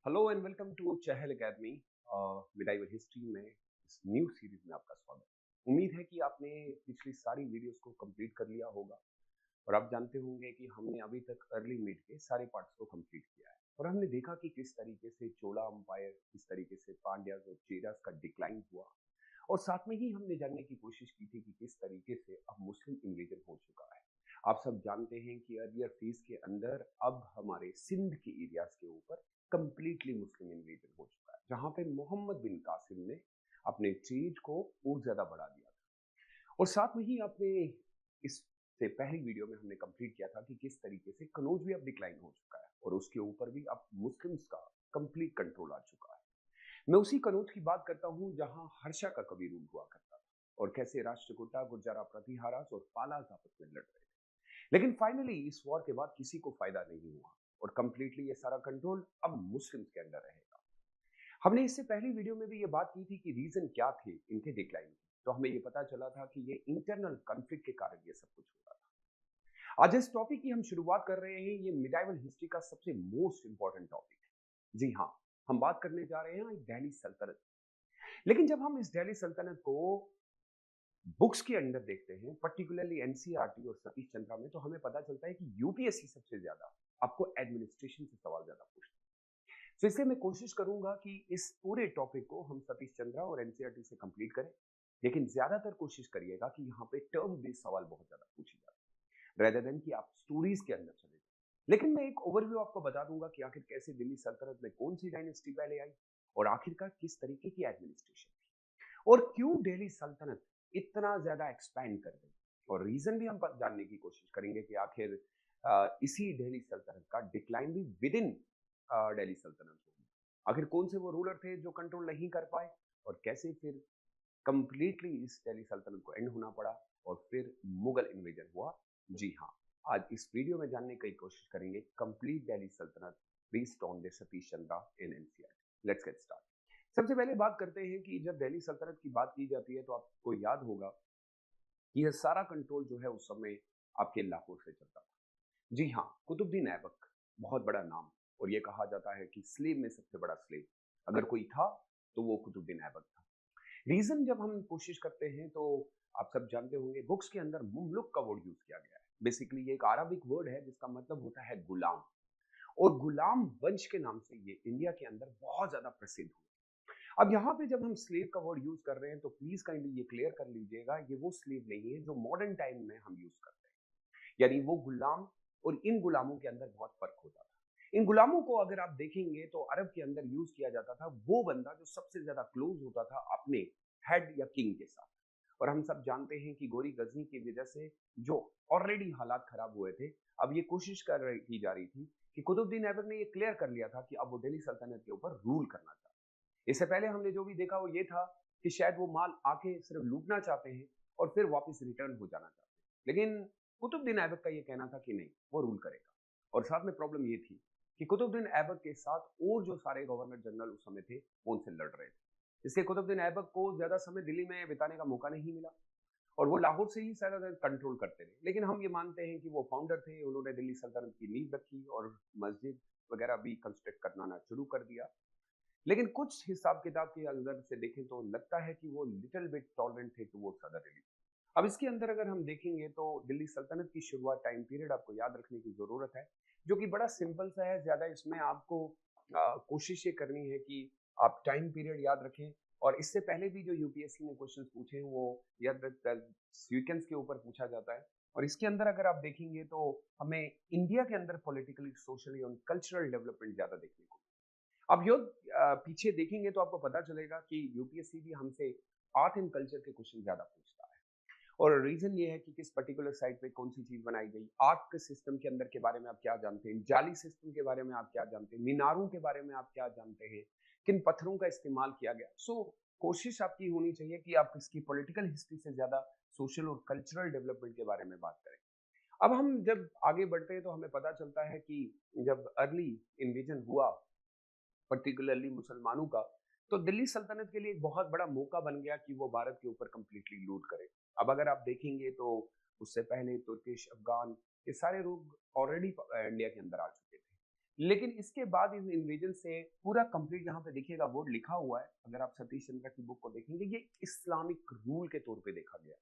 Hello and welcome to Chahal academy. Medieval history में इस new series में आपका स्वागत। उम्मीद है कि आपने पिछली सारी वीडियोस को कंप्लीट कर लिया होगा और आप जानते होंगे कि हमने अभी तक अर्ली मिड के सारे पार्ट्स को कंप्लीट किया है और हमने देखा कि किस तरीके से चोला अंपायर, किस तरीके से पांड्याज और चेरास का डिक्लाइन हुआ और साथ में ही हमने जानने की कोशिश की थी कि किस तरीके से अब मुस्लिम इन्वेजन हो चुका है। आप सब जानते हैं कि अर्लियर फेज के अंदर अब हमारे सिंध के एरियाज के ऊपर कंप्लीटली मुस्लिम इन्वेजन हो चुका है, जहां पे मोहम्मद बिन कासिम ने अपने ट्रेड को और ज्यादा बढ़ा दिया था। और साथ में ही आपने इससे पहली वीडियो में हमने कंप्लीट किया था कि किस तरीके से कनौज भी अब डिक्लाइन हो चुका है और उसके ऊपर भी अब मुस्लिम्स का कंप्लीट कंट्रोल आ चुका है। मैं उसी कनौज की बात करता हूं जहां हर्षा का कभी रूल हुआ करता था और कैसे राष्ट्रकूटा, गुर्जरा प्रतिहारास और पालास आपस में लड़ रहे थे। लेकिन फाइनली इस वॉर के बाद किसी को फायदा नहीं हुआ और कंप्लीटली ये सारा कंट्रोल अब मुस्लिम्स के अंडर रहेगा। हमने इससे पहली वीडियो में भी ये बात की थी कि रीजन क्या थे इनके डिक्लाइन के, तो हमें ये पता चला था कि ये इंटरनल कॉन्फ्लिक्ट के कारण ये सब कुछ हो रहा था। आज इस टॉपिक की हम शुरुआत कर रहे हैं, ये मिडाइवल हिस्ट्री का सबसे मोस्ट इंपॉर्टेंट टॉपिक है। जी हाँ, हम बात करने जा रहे हैं दिल्ली सल्तनत। लेकिन जब हम इस दिल्ली सल्तनत को बुक्स के अंदर देखते हैं, पर्टिकुलरली एनसीईआरटी और सतीश चंद्रा में, तो हमें पता चलता है कि यूपीएससी सबसे ज्यादा आपको एडमिनिस्ट्रेशन से सवाल ज्यादा पूछता है। तो इसलिए मैं कोशिश करूंगा कि इस पूरे टॉपिक को हम सतीश चंद्रा और एनसीईआरटी से कंप्लीट करें, लेकिन ज्यादातर कोशिश करिएगा कि यहाँ पे टर्म बेस्ड सवाल बहुत ज्यादा पूछे जाते हैं, रेदर देन कि आप स्टोरीज के अंदर चले जाए। लेकिन मैं एक ओवरव्यू आपको बता दूंगा कि आखिर कैसे दिल्ली सल्तनत में कौन सी डायनेस्टी पहले आई और आखिरकार किस तरीके की एडमिनिस्ट्रेशन थी और क्यों दिल्ली सल्तनत इतना ज्यादा एक्सपैंड कर गई। और रीजन भी हम जानने की कोशिश करेंगे कि आखिर इसी दिल्ली सल्तनत का डिक्लाइन भी विद इन दिल्ली सल्तनत होगी। आखिर कौन से वो रूलर थे जो कंट्रोल नहीं कर पाए और कैसे फिर कंप्लीटली इस दिल्ली सल्तनत को एंड होना पड़ा और फिर मुगल इन्वेजन हुआ। जी हाँ, आज इस वीडियो में जानने की कोशिश करेंगे कंप्लीट दिल्ली सल्तनत based on the Satish Chandra in NCERT. Let's get start. सबसे पहले बात करते हैं कि जब दिल्ली सल्तनत की बात की जाती है तो आपको याद होगा कि यह सारा कंट्रोल जो है उस समय आपके लाहौर से चलता था। जी हाँ, कुतुबुद्दीन ऐबक बहुत बड़ा नाम, और ये कहा जाता है कि स्लेव में सबसे बड़ा स्लेव अगर कोई था तो वो कुतुबुद्दीन ऐबक था। रीजन जब हम कोशिश करते हैं तो आप सब जानते होंगे बुक्स के अंदर मुमलुक का वर्ड यूज किया गया है। बेसिकली ये एक अरबिक वर्ड है जिसका मतलब होता है गुलाम, और गुलाम वंश के नाम से ये इंडिया के अंदर बहुत ज्यादा प्रसिद्ध हुआ। अब यहाँ पे जब हम स्लेव का वर्ड यूज कर रहे हैं तो प्लीज काइंडली ये क्लियर कर लीजिएगा, ये वो स्लेव नहीं है जो मॉडर्न टाइम में हम यूज करते हैं, यानी वो गुलाम। और इन गुलामों के अंदर बहुत फर्क होता था। इन गुलामों को अगर आप देखेंगे तो अरब के अंदर यूज किया जाता था वो बंदा जो सबसे ज्यादा क्लोज होता था अपने हेड या किंग के साथ। और हम सब जानते हैं कि गोरी गजनी की वजह से जो ऑलरेडी हालात खराब हुए थे, अब ये कोशिश की जा रही थी कि कुतुबुद्दीन ऐबक ने ये क्लियर कर लिया था कि अब वो दिल्ली सल्तनत के ऊपर रूल करना चाहते। इससे पहले हमने जो भी देखा वो ये था कि शायद वो माल आके सिर्फ लूटना चाहते हैं और फिर वापस रिटर्न हो जाना चाहते हैं। लेकिन कुतुबुद्दीन ऐबक का ये कहना था कि नहीं, वो रूल करेगा। और साथ में प्रॉब्लम ये थी कि कुतुबुद्दीन ऐबक के साथ और जो सारे गवर्नर जनरल उस समय थे वो उनसे लड़ रहे थे, इसलिए कुतुबुद्दीन ऐबक को ज्यादा समय दिल्ली में बिताने का मौका नहीं मिला और वो लाहौर से ही सारा कंट्रोल करते रहे। लेकिन हम ये मानते हैं कि वो फाउंडर थे, उन्होंने दिल्ली सल्तनत की नींव रखी और मस्जिद वगैरह भी कंस्ट्रक्ट करना शुरू कर दिया। लेकिन कुछ हिसाब किताब के अंदर से देखें तो लगता है कि वो लिटिल बिट टॉलरेंट थे टुवर्ड्स अदर रिलीजन। अब इसके अंदर अगर हम देखेंगे तो दिल्ली सल्तनत की शुरुआत टाइम पीरियड आपको याद रखने की जरूरत है, जो कि बड़ा सिंपल सा है। ज्यादा इसमें आपको कोशिश ये करनी है कि आप टाइम पीरियड याद रखें। और इससे पहले भी जो यूपीएससी ने क्वेश्चन पूछे हैं वो याद सीक्वेंस के ऊपर पूछा जाता है। और इसके अंदर अगर आप देखेंगे तो हमें इंडिया के अंदर पॉलिटिकली, सोशली और कल्चरल डेवलपमेंट ज्यादा देखने को। अब यो पीछे देखेंगे तो आपको पता चलेगा कि यूपीएससी भी हमसे आर्ट एंड कल्चर के क्वेश्चन ज्यादा पूछता है। और रीजन ये है कि किस पर्टिकुलर साइट पे कौन सी चीज बनाई गई, आर्ट के सिस्टम के अंदर के बारे में आप क्या जानते हैं, जाली सिस्टम के बारे में आप क्या जानते हैं, मीनारों के बारे में आप क्या जानते हैं, किन पत्थरों का इस्तेमाल किया गया। कोशिश आपकी होनी चाहिए कि आप इसकी पॉलिटिकल हिस्ट्री से ज्यादा सोशल और कल्चरल डेवलपमेंट के बारे में बात करें। अब हम जब आगे बढ़ते हैं तो हमें पता चलता है कि जब अर्ली इन्वेजन हुआ पर्टिकुलरली मुसलमानों का, तो दिल्ली सल्तनत के लिए एक बहुत बड़ा मौका बन गया कि वो भारत के ऊपर कंप्लीटली लूट करे। अब अगर आप देखेंगे तो उससे पहले तुर्किश, अफगान, ये सारे लोग ऑलरेडी इंडिया के अंदर आ चुके थे। लेकिन इसके बाद इस इन्वेजन से पूरा कंप्लीट यहाँ पे देखिएगा वर्ड लिखा हुआ है, अगर आप सतीश चंद्रा की बुक को देखेंगे, ये इस्लामिक रूल के तौर पे देखा गया।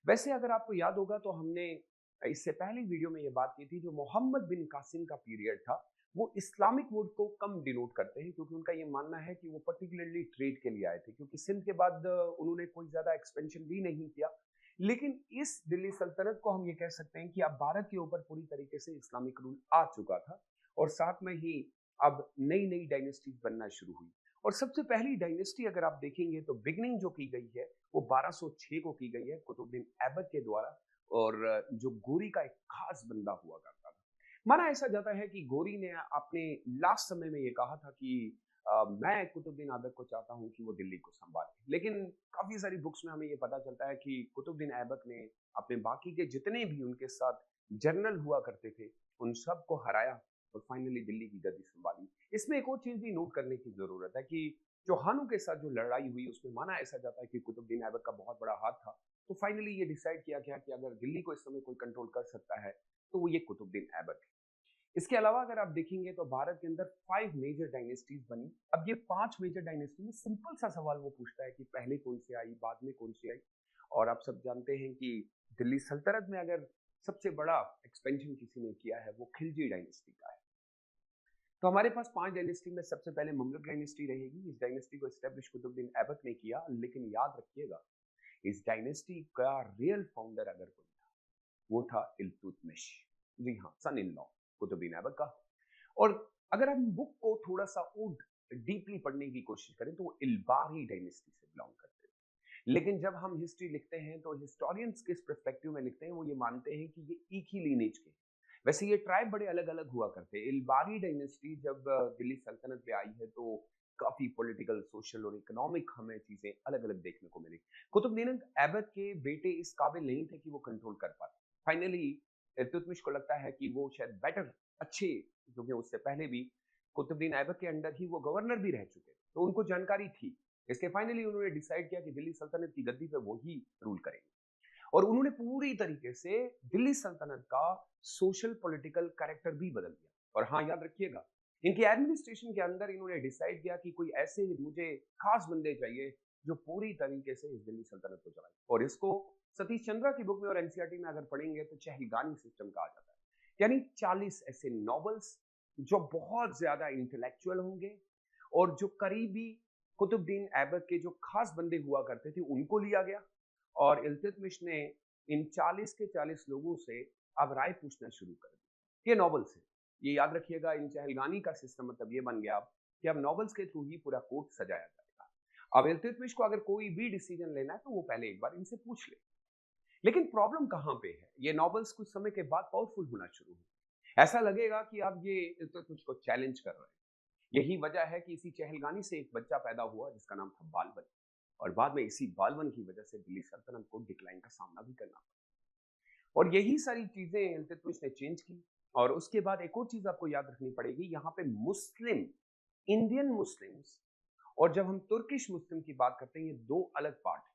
वैसे अगर आपको याद होगा तो हमने इससे पहले वीडियो में ये बात की थी, जो मोहम्मद बिन कासिम का पीरियड था वो इस्लामिक वर्ड को कम डिनोट करते हैं, क्योंकि उनका ये मानना है कि वो पर्टिकुलरली ट्रेड के लिए आए थे, क्योंकि सिंध के बाद उन्होंने कोई ज्यादा एक्सपेंशन भी नहीं किया। लेकिन इस दिल्ली सल्तनत को हम ये कह सकते हैं कि अब भारत के ऊपर पूरी तरीके से इस्लामिक रूल आ चुका था, और साथ में ही अब नई नई डायनेस्टीज बनना शुरू हुई। और सबसे पहली डायनेस्टी अगर आप देखेंगे तो बिगनिंग जो की गई है वो 1206 को की गई है कुतुबुद्दीन ऐबक के द्वारा, और जो गोरी का एक खास बंदा हुआ करता था। माना ऐसा जाता है कि गोरी ने अपने लास्ट समय में ये कहा था कि मैं कुतुबुद्दीन ऐबक को चाहता हूं कि वो दिल्ली को संभाले, लेकिन काफी सारी बुक्स में हमें ये पता चलता है कि कुतुबुद्दीन ऐबक ने अपने बाकी के जितने भी उनके साथ जनरल हुआ करते थे उन सबको हराया और फाइनली दिल्ली की गद्दी संभाली। इसमें एक और चीज भी नोट करने की जरूरत है कि चौहानों के साथ जो लड़ाई हुई उसमें माना ऐसा जाता है कि कुतुबुद्दीन ऐबक का बहुत बड़ा हाथ था। तो फाइनली ये डिसाइड किया गया कि अगर दिल्ली को इस समय कोई कंट्रोल कर सकता है तो वो ये कुतुबुद्दीन ऐबक है। इसके अलावा अगर आप देखेंगे तो भारत के अंदर 5 मेजर डायनेस्टीज बनी। अब ये 5 मेजर डायनेस्टी में सिंपल सा सवाल वो पूछता है कि पहले कौन सी आई, बाद में कौन सी आई। और आप सब जानते हैं कि दिल्ली सल्तनत में अगर सबसे बड़ा एक्सपेंशन किसी ने किया है वो खिलजी डायनेस्टी का है। तो हमारे पास 5 डायनेस्टी में सबसे पहले ममलुक डायनेस्टी रहेगी। इस डायनेस्टी को एस्टेब्लिश कुतुबुद्दीन ऐबक ने किया, लेकिन याद रखिएगा इस डायनेस्टी का रियल फाउंडर अगर कोई था वो था इल्तुतमिश। जी हाँ, सन इन लॉ कुतुबुद्दीन ऐबक का। और अगर हम बुक को थोड़ा सा और डीपली पढ़ने की कोशिश करें तो वो इल्बारी डायनेस्टी से बिलोंग करते हैं। लेकिन जब हम हिस्ट्री लिखते हैं तो हिस्टोरियंस किस पर्सपेक्टिव में लिखते हैं, वो ये मानते हैं कि ये एक ही लीनेज के। वैसे ये ट्राइब बड़े अलग अलग हुआ करते हैं। इल्बारी डायनेस्टी जब दिल्ली सल्तनत पे आई है तो काफी पॉलिटिकल, सोशल और इकोनॉमिक हमें चीजें अलग अलग देखने को मिली। कुतुबुद्दीन ऐबक के बेटे इस काबिल नहीं थे कि वो कंट्रोल कर पाते। फाइनली इल्तुतमिश को लगता है कि वो शायद बेटर, अच्छे, क्योंकि उससे पहले भी कुतुबुद्दीन ऐबक के अंडर ही वो गवर्नर भी रह चुके थे तो उनको जानकारी थी। इसके फाइनली उन्होंने डिसाइड किया कि दिल्ली सल्तनत की गद्दी पे वो ही रूल करेंगे, और उन्होंने पूरी तरीके से दिल्ली सल्तनत का सोशल पॉलिटिकल कैरेक्टर भी बदल दिया। और हाँ, याद रखिएगा इनके एडमिनिस्ट्रेशन के अंदर इन्होंने डिसाइड किया कि कोई ऐसे मुझे खास बंदे चाहिए जो पूरी तरीके से इस दिल्ली सल्तनत को चलाए। और इसको सतीश चंद्रा की बुक में और एनसीईआरटी में अगर पढ़ेंगे तो चहलगामी सिस्टम कहा जाता है। यानी 40 ऐसे नॉवेल्स जो बहुत ज्यादा इंटेलेक्चुअल होंगे और जो करीबी कुतुबुद्दीन ऐबक के जो खास बंदे हुआ करते थे उनको लिया गया, और इल्तुतमिश ने इन 40 के 40 लोगों से अब राय पूछना शुरू कर दी। ये नॉवेल्स है, ये याद रखिएगा। इन चहलगानी का सिस्टम मतलब ये बन गया कि अब नॉवेल्स के थ्रू ही पूरा कोर्ट सजाया जाएगा। अब इल्तुतमिश को अगर कोई भी डिसीजन लेना है तो वो पहले एक बार इनसे पूछ ले। लेकिन प्रॉब्लम कहां पे है, ये नॉवेल्स कुछ समय के बाद पावरफुल होना शुरू हुए। ऐसा लगेगा कि अब ये इल्तुतमिश को चैलेंज कर रहे हैं। यही वजह है कि इसी चहलगानी से एक बच्चा पैदा हुआ जिसका नाम था बालबन, और बाद में इसी बालबन की वजह से दिल्ली सल्तनत को डिक्लाइन का सामना भी करना पड़ा। और यही सारी चीजें इल्तुतमिश ने चेंज की। और उसके बाद एक और चीज आपको याद रखनी पड़ेगी, यहाँ पे मुस्लिम, इंडियन मुस्लिम्स और जब हम तुर्किश मुस्लिम की बात करते हैं, ये दो अलग पार्ट है।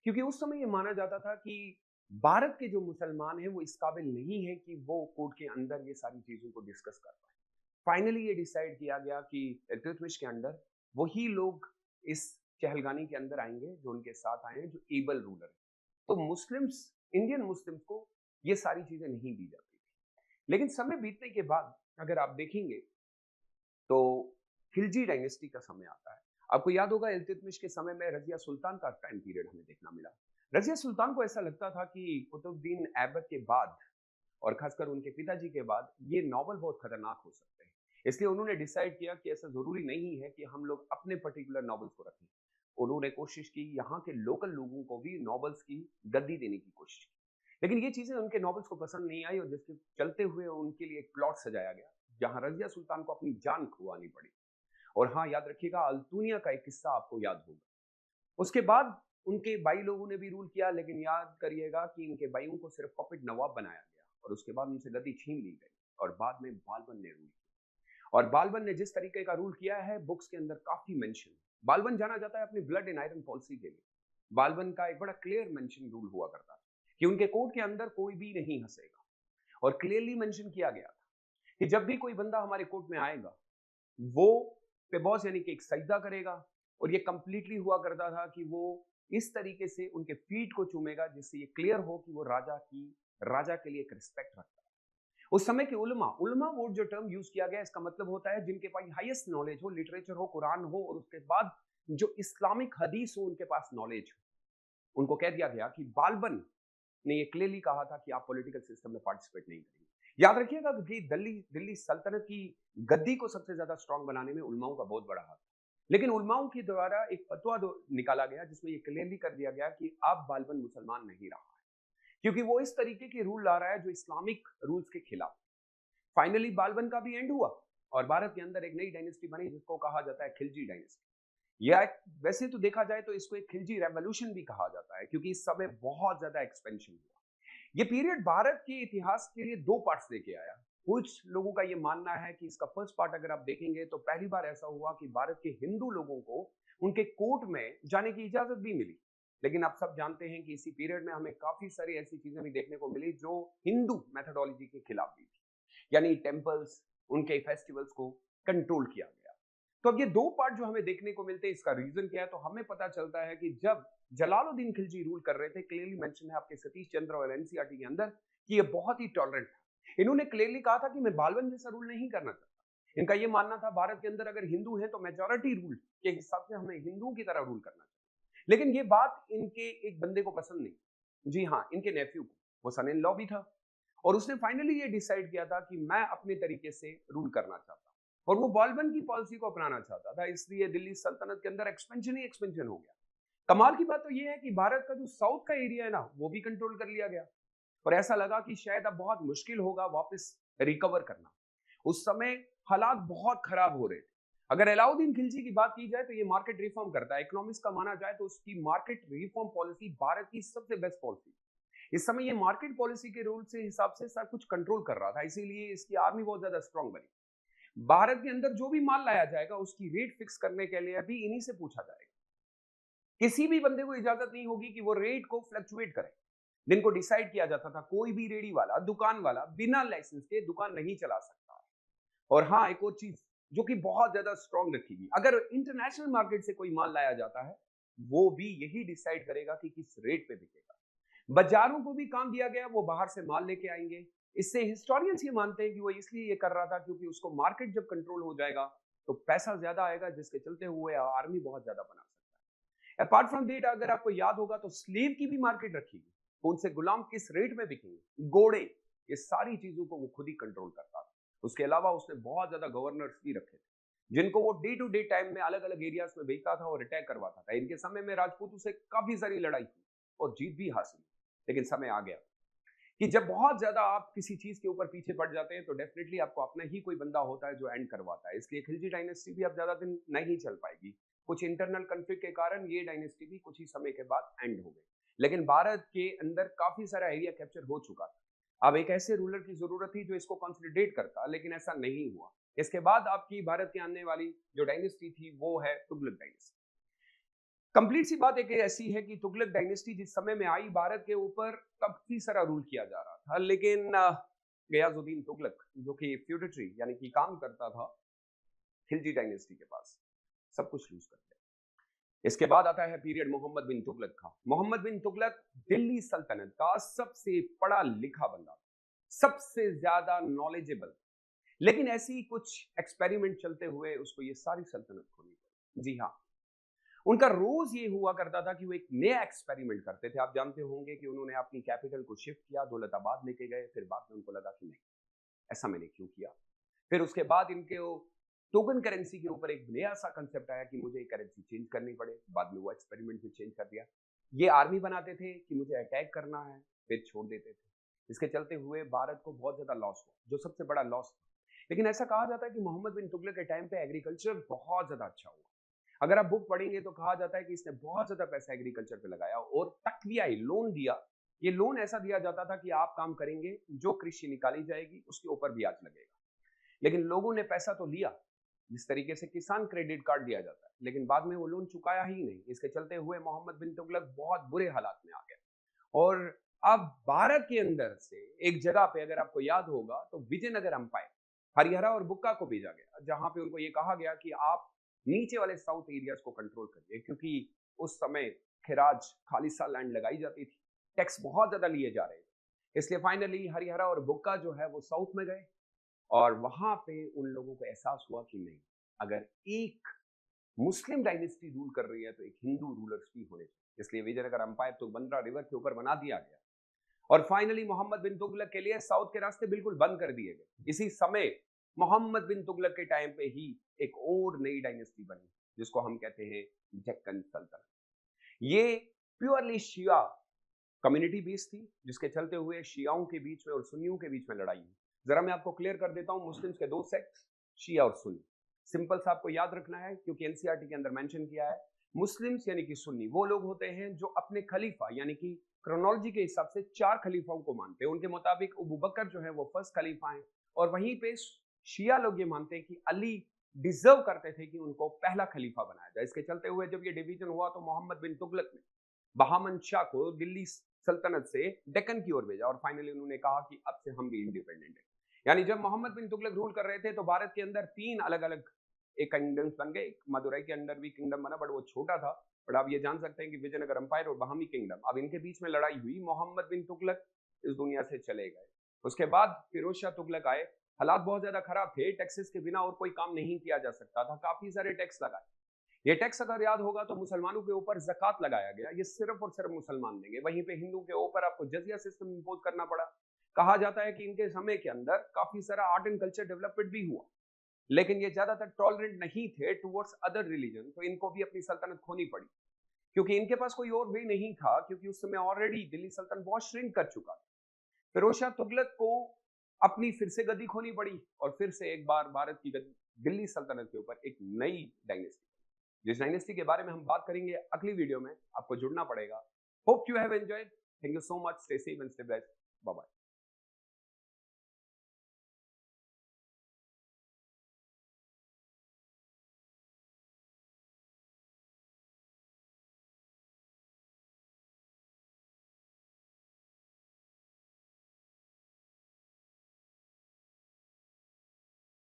क्योंकि उस समय ये माना जाता था कि भारत के जो मुसलमान हैं वो इस काबिल नहीं है कि वो कोर्ट के अंदर ये सारी चीजों को डिस्कस कर पाए। फाइनली ये डिसाइड किया गया कि इल्तुतमिश के अंडर वही लोग इस चहलगानी के अंदर आएंगे जो उनके साथ आए हैं, जो एबल रूलर है। तो मुस्लिम्स, इंडियन मुस्लिम्स को ये सारी चीजें नहीं दी जाती थी। लेकिन समय बीतने के बाद अगर आप देखेंगे तो खिलजी डायनेस्टी का समय आता है। आपको याद होगा इल्तुतमिश के समय में रजिया सुल्तान का टाइम पीरियड हमें देखना मिला। रजिया सुल्तान को ऐसा लगता था कि कुतुबुद्दीन ऐबक के बाद और खासकर उनके पिताजी के बाद ये नॉवल बहुत खतरनाक हो सकते हैं। इसलिए उन्होंने डिसाइड किया कि ऐसा जरूरी नहीं है कि हम लोग अपने पर्टिकुलर नॉवेल्स को रखें। उन्होंने कोशिश की यहाँ के लोकल लोगों को भी नॉवेल्स की गद्दी देने की कोशिश की, लेकिन ये चीजें उनके नॉवेल्स को पसंद नहीं आई और जिसके चलते हुए उनके लिए एक प्लॉट सजाया गया जहां रजिया सुल्तान को अपनी जान खुआनी पड़ी। और हाँ, याद रखिएगा अल्तुनिया का एक किस्सा आपको याद होगा। उसके बाद उनके भाई लोगों ने भी रूल किया, लेकिन याद करिएगा कि इनके भाइयों को सिर्फ पपेट नवाब बनाया गया और उसके बाद उनसे गद्दी छीन ली गई और बाद में बालबन ने रूल किया। और बालबन ने जिस तरीके का रूल किया है बुक्स के अंदर काफी मेंशन है। बालबन जाना जाता है अपनी ब्लड एंड आयरन पॉलिसी के लिए। बालबन का एक बड़ा क्लियर मेंशन रूल हुआ करता था कि उनके कोर्ट के अंदर कोई भी नहीं हंसेगा, और क्लियरली मेंशन किया गया था कि जब भी कोई बंदा हमारे कोर्ट में आएगा, वो पेबॉस यानी कि एक सजदा करेगा, और ये कंप्लीटली हुआ करता था कि वो इस तरीके से उनके फीट को चूमेगा जिससे ये क्लियर हो कि वो राजा के लिए एक रिस्पेक्ट रखता है। उस समय के उलमा उलमा वर्ड जो टर्म यूज किया गया, इसका मतलब होता है जिनके पास हाईएस्ट नॉलेज हो, लिटरेचर हो, कुरान हो, और उसके बाद जो इस्लामिक हदीस हो उनके पास नॉलेज हो। उनको कह दिया गया कि बालबन ने ये क्लियरली कहा था कि आप पॉलिटिकल सिस्टम में पार्टिसिपेट नहीं करेंगे। याद रखिएगा कि दिल्ली सल्तनत की गद्दी को सबसे ज्यादा स्ट्रांग बनाने में उलमाओं का बहुत बड़ा हाथ, लेकिन उलमाओं के द्वारा एक फतवा निकाला गया जिसमें ये क्लियरली कर दिया गया कि अब बालबन मुसलमान नहीं रहा है, क्योंकि वो इस तरीके के रूल ला रहा है जो इस्लामिक रूल्स के खिलाफ। फाइनली बालबन का भी एंड हुआ और भारत के अंदर एक नई डायनेस्टी बनी जिसको कहा जाता है खिलजी डायनेस्टी। या वैसे तो देखा जाए तो इसको एक खिलजी रेवोल्यूशन भी कहा जाता है, क्योंकि इस समय बहुत ज्यादा एक्सपेंशन हुआ। ये पीरियड भारत के इतिहास के लिए दो पार्ट्स लेके आया। कुछ लोगों का ये मानना है कि इसका फर्स्ट पार्ट अगर आप देखेंगे तो पहली बार ऐसा हुआ कि भारत के हिंदू लोगों को उनके कोर्ट में जाने की इजाजत भी मिली। लेकिन आप सब जानते हैं कि इसी पीरियड में हमें काफी सारी ऐसी चीजें भी देखने को मिली जो हिंदू मेथोडोलॉजी के खिलाफ भी थी, यानी टेम्पल्स, उनके फेस्टिवल्स को कंट्रोल किया गया। तो अब ये दो पार्ट जो हमें देखने को मिलते हैं, इसका रीजन क्या है? तो हमें पता चलता है कि जब जलालुद्दीन खिलजी रूल कर रहे थे, क्लियरली मेंशन है आपके सतीश चंद्र और एनसीईआरटी के अंदर कि ये बहुत ही टॉलरेंट था। इन्होंने क्लियरली कहा था कि मैं बालबन जैसा रूल नहीं करना चाहता। इनका ये मानना था भारत के अंदर अगर हिंदू है तो मेजोरिटी रूल के हिसाब से हमें हिंदुओं की तरह रूल करना चाहिए। लेकिन ये बात इनके एक बंदे को पसंद नहीं, जी हाँ, इनके नेफ्यू को, वो सन इन लॉ भी था, और उसने फाइनली ये डिसाइड किया था कि मैं अपने तरीके से रूल करना चाहता हूं, और वो बालबन की पॉलिसी को अपनाना चाहता था। इसलिए दिल्ली सल्तनत के अंदर एक्सपेंशन ही एक्सपेंशन हो गया। कमाल की बात तो ये है कि भारत का जो साउथ का एरिया है ना, वो भी कंट्रोल कर लिया गया, और ऐसा लगा कि शायद अब बहुत मुश्किल होगा वापस रिकवर करना। उस समय हालात बहुत खराब हो रहे थे। अगर अलाउद्दीन खिलजी की बात की जाए तो ये मार्केट रिफॉर्म करता है। इकोनॉमिक्स का माना जाए तो उसकी मार्केट रिफॉर्म पॉलिसी भारत की सबसे बेस्ट पॉलिसी। इस समय ये मार्केट पॉलिसी के रूल से हिसाब से सब कुछ कंट्रोल कर रहा था, इसीलिए इसकी आर्मी बहुत ज्यादा स्ट्रांग बनी। भारत के अंदर जो भी माल लाया जाएगा उसकी रेट फिक्स करने के लिए भी इन्हीं से पूछा जाएगा। किसी भी बंदे को इजाजत नहीं होगी कि वो रेट को फ्लक्चुएट करे। दिन को डिसाइड किया जाता था, कोई भी रेडी वाला, दुकान वाला बिना लाइसेंस के दुकान नहीं चला सकता। और हाँ, एक और चीज जो कि बहुत ज्यादा स्ट्रांग रखेगी, अगर इंटरनेशनल मार्केट से कोई माल लाया जाता है, वो भी यही डिसाइड करेगा कि किस रेट पे बिकेगा। बाजारों को भी काम दिया गया, वो बाहर से माल लेके आएंगे। इससे हिस्टोरियंस ये मानते हैं कि वो इसलिए ये कर रहा था क्योंकि उसको मार्केट जब कंट्रोल हो जाएगा तो पैसा ज्यादा आएगा, जिसके चलते हुए आर्मी बहुत ज्यादा बना सकता है। अपार्ट फ्रॉम दैट, अगर आपको याद होगा तो स्लेव की भी मार्केट रखी गई, कौन से गुलाम किस रेट में बिकेंगे, घोड़े, ये सारी चीजों को वो खुद ही कंट्रोल करता था। उसके अलावा उसने बहुत ज्यादा गवर्नर्स भी रखे थे जिनको वो डे टू डे टाइम में अलग अलग एरियाज में भेजता था और अटैक करवाता था। इनके समय में राजपूतों से काफी सारी लड़ाई की और जीत भी हासिल, लेकिन समय आ गया कि जब बहुत ज्यादा आप किसी चीज के ऊपर पीछे पड़ जाते हैं तो डेफिनेटली आपको अपना ही कोई बंदा होता है जो एंड करवाता है। इसलिए खिलजी डायनेस्टी भी अब ज्यादा दिन नहीं चल पाएगी। कुछ इंटरनल कन्फ्लिक्ट के कारण ये डायनेस्टी भी कुछ ही समय के बाद एंड हो गई, लेकिन भारत के अंदर काफी सारा एरिया कैप्चर हो चुका था। अब एक ऐसे रूलर की जरूरत थी जो इसको कंसोलिडेट करता, लेकिन ऐसा नहीं हुआ। इसके बाद आपकी भारत के आने वाली जो डायनेस्टी थी वो है तुगलक डायनेस्टी। कंप्लीट सी बात एक ऐसी है कि तुगलक डायनेस्टी जिस समय में आई, भारत के ऊपर काफी सारा रूल किया जा रहा था, लेकिन गयाजुद्दीन तुगलक जो कि फ्यूडेटरी यानी कि काम करता था खिलजी डायनेस्टी के पास, सब कुछ लूज कर दिया। इसके बाद आता है पीरियड मोहम्मद बिन तुगलक का। मोहम्मद बिन तुगलक दिल्ली सल्तनत का सबसे पढ़ा लिखा बंदा, सबसे ज्यादा नॉलेजेबल, लेकिन ऐसी कुछ एक्सपेरिमेंट चलते हुए उसको ये सारी सल्तनत खोनी पड़ी। जी हाँ, उनका रोज ये हुआ करता था कि वो एक नया एक्सपेरिमेंट करते थे। आप जानते होंगे कि उन्होंने अपनी कैपिटल को शिफ्ट किया, दौलताबाद लेके गए, फिर बाद में उनको लगा कि नहीं, ऐसा मैंने क्यों किया। फिर उसके बाद इनके टोकन करेंसी के ऊपर एक नया सा कंसेप्ट आया कि मुझे करेंसी चेंज करनी पड़े। बाद में वो एक्सपेरिमेंट भी चेंज कर दिया। ये आर्मी बनाते थे कि मुझे अटैक करना है, फिर छोड़ देते थे। इसके चलते हुए भारत को बहुत ज्यादा लॉस हुआ, जो सबसे बड़ा लॉस था। लेकिन ऐसा कहा जाता है कि मोहम्मद बिन तुगलक के टाइम पे एग्रीकल्चर बहुत ज्यादा अच्छा हुआ। अगर आप बुक पढ़ेंगे तो कहा जाता है कि इसने बहुत ज्यादा पैसा एग्रीकल्चर पे लगाया और तकवियाई लोन दिया। ये लोन ऐसा दिया जाता था कि आप काम करेंगे, जो कृषि निकाली जाएगी उसके ऊपर ब्याज लगेगा। लेकिन लोगों ने पैसा तो लिया, जिस तरीके से किसान क्रेडिट कार्ड दिया जाता है, लेकिन बाद में वो लोन चुकाया ही नहीं। इसके चलते हुए मोहम्मद बिन तुगलक बहुत बुरे हालात में आ गया। और अब भारत के अंदर से एक जगह पे, अगर आपको याद होगा तो विजयनगर अंपायर, हरिहरा और बुक्का को भेजा गया, जहां पे उनको ये कहा गया कि आप नीचे वाले साउथ एरियाज को कंट्रोल करिए, क्योंकि उस समय खिराज खालिस्ता लैंड लगाई जाती थी, टैक्स बहुत ज्यादा लिए जा रहे थे। इसलिए फाइनली हरिहरा और बुक्का जो है वो साउथ में गए, और वहां पे उन लोगों को एहसास हुआ कि नहीं, अगर एक मुस्लिम डायनेस्टी रूल कर रही है तो एक हिंदू रूलर्स भी होने चाहिए। इसलिए विजयनगर अंपायर तो बंद्रा रिवर के ऊपर बना दिया गया, और फाइनली मोहम्मद बिन तुगलक के लिए साउथ के रास्ते बिल्कुल बंद कर दिए गए। इसी समय मोहम्मद बिन तुगलक के टाइम पे ही एक और नई डायनेस्टी बनी, जिसको हम कहते हैं डेक्कन सल्तनत। ये प्योरली शिया कम्युनिटी बेस्ड थी, जिसके चलते हुए शियाओं के बीच में और सुन्नियों के बीच में लड़ाई हुई। जरा मैं आपको क्लियर कर देता हूं मुस्लिम्स के दो सेक्ट, शिया और सुन्नी। सिंपल सा आपको याद रखना है, क्योंकि एनसीईआरटी के अंदर मेंशन किया है, मुस्लिम्स यानी कि सुन्नी वो लोग होते हैं जो अपने खलीफा यानी कि क्रोनोलॉजी के हिसाब से 4 खलीफाओं को मानते हैं। उनके मुताबिक अबू बकर जो है वो फर्स्ट खलीफा है, और वहीं पे शिया लोग ये मानते हैं कि अली डिजर्व करते थे कि उनको पहला खलीफा बनाया जाए। इसके चलते हुए जब ये डिवीजन हुआ तो मोहम्मद बिन तुगलक ने बहामन शाह को दिल्ली सल्तनत से डेक्कन की ओर भेजा, और फाइनली उन्होंने कहा कि अब से हम भी इंडिपेंडेंट हैं। यानी जब मोहम्मद बिन तुगलक रूल कर रहे थे तो भारत के अंदर 3 अलग अलग एक किंगडम्स बन गए। मदुरई के अंदर भी किंगडम बना, बट वो छोटा था। बट आप ये जान सकते हैं कि विजयनगर अंपायर और बहामी किंगडम, अब इनके बीच में लड़ाई हुई। मोहम्मद बिन तुगलक इस दुनिया से चले गए। उसके बाद फिरोज शाह तुगलक आए। हालात बहुत ज्यादा खराब थे, टैक्सेस के बिना और कोई काम नहीं किया जा सकता था, काफी सारे टैक्स लगाए। ये टैक्स अगर याद होगा तो मुसलमानों के ऊपर ज़कात लगाया गया, ये सिर्फ और सिर्फ मुसलमान देंगे। वहीं पे हिंदू के ऊपर आपको जजिया सिस्टम इंपोज करना पड़ा। कहा जाता है कि इनके समय के अंदर काफी सारा आर्ट एंड कल्चर डेवलपमेंट भी हुआ, लेकिन ये ज्यादातर टॉलरेंट नहीं थे टुवर्ड्स अदर रिलीजन, तो इनको भी अपनी सल्तनत खोनी पड़ी, क्योंकि इनके पास कोई और वे नहीं था, क्योंकि उस समय ऑलरेडी दिल्ली सल्तनत बहुत श्रिंक कर चुका था। फिरोज शाह तुगलक को अपनी फिर से गद्दी खोनी पड़ी, और फिर से एक बार भारत की दिल्ली सल्तनत के ऊपर एक नई डायनेस्टी, जिस डायनेस्टी के बारे में हम बात करेंगे अगली वीडियो में। आपको जुड़ना पड़ेगा। Hope you have enjoyed. Thank you so much. Stay safe and stay blessed. Bye bye.